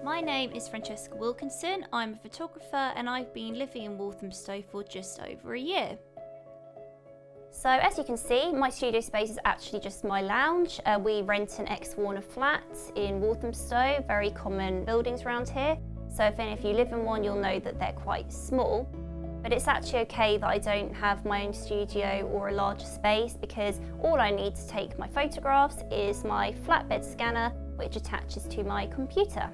My name is Francesca Wilkinson. I'm a photographer and I've been living in Walthamstow for just over a year. So as you can see, my studio space is actually just my lounge. We rent an ex-Warner flat in Walthamstow, very common buildings around here. So if any of you live in one, you'll know that they're quite small. But it's actually okay that I don't have my own studio or a larger space because all I need to take my photographs is my flatbed scanner, which attaches to my computer.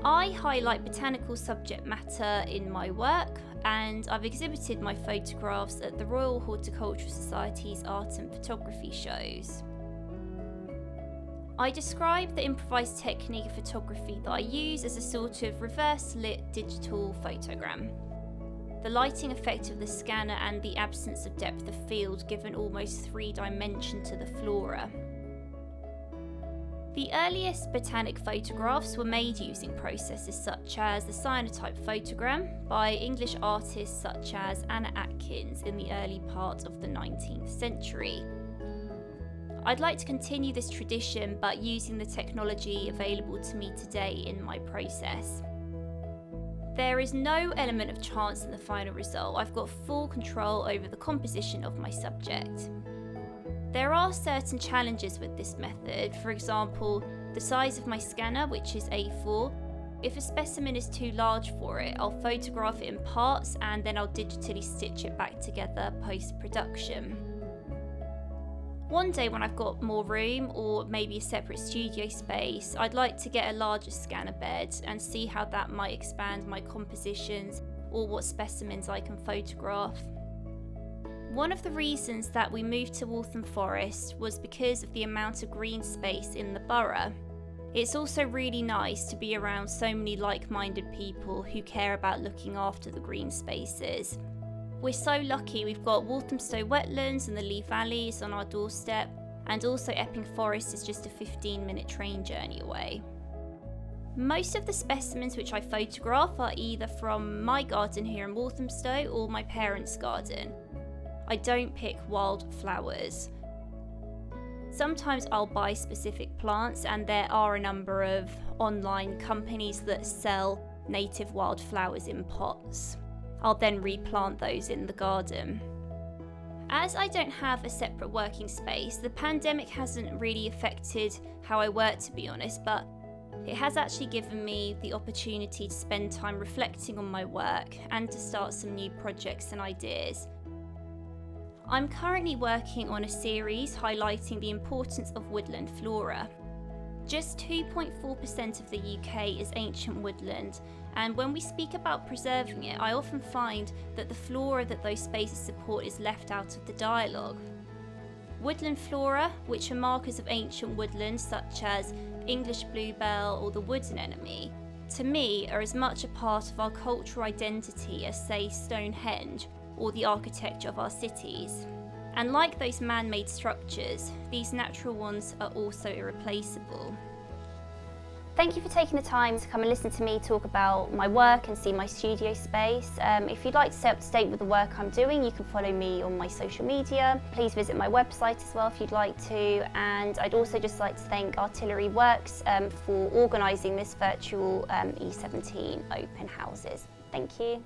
I highlight botanical subject matter in my work, and I've exhibited my photographs at the Royal Horticultural Society's art and photography shows. I describe the improvised technique of photography that I use as a sort of reverse lit digital photogram. The lighting effect of the scanner and the absence of depth of field give an almost 3-dimension to the flora. The earliest botanic photographs were made using processes such as the cyanotype photogram by English artists such as Anna Atkins in the early part of the 19th century. I'd like to continue this tradition but using the technology available to me today in my process. There is no element of chance in the final result. I've got full control over the composition of my subject. There are certain challenges with this method, for example, the size of my scanner, which is A4. If a specimen is too large for it, I'll photograph it in parts and then I'll digitally stitch it back together post-production. One day when I've got more room or maybe a separate studio space, I'd like to get a larger scanner bed and see how that might expand my compositions or what specimens I can photograph. One of the reasons that we moved to Waltham Forest was because of the amount of green space in the borough. It's also really nice to be around so many like-minded people who care about looking after the green spaces. We're so lucky we've got Walthamstow wetlands and the Lee Valleys on our doorstep, and also Epping Forest is just a 15-minute train journey away. Most of the specimens which I photograph are either from my garden here in Walthamstow or my parents' garden. I don't pick wild flowers. Sometimes I'll buy specific plants, and there are a number of online companies that sell native wildflowers in pots. I'll then replant those in the garden. As I don't have a separate working space, the pandemic hasn't really affected how I work, to be honest, but it has actually given me the opportunity to spend time reflecting on my work and to start some new projects and ideas. I'm currently working on a series highlighting the importance of woodland flora. Just 2.4% of the UK is ancient woodland, and when we speak about preserving it, I often find that the flora that those spaces support is left out of the dialogue. Woodland flora, which are markers of ancient woodland such as English bluebell or the wood anemone, to me are as much a part of our cultural identity as, say, Stonehenge or the architecture of our cities. And like those man-made structures, these natural ones are also irreplaceable. Thank you for taking the time to come and listen to me talk about my work and see my studio space. If you'd like to stay up to date with the work I'm doing, you can follow me on my social media. Please visit my website as well if you'd like to. And I'd also just like to thank Artillery Works for organising this virtual E17 open houses. Thank you.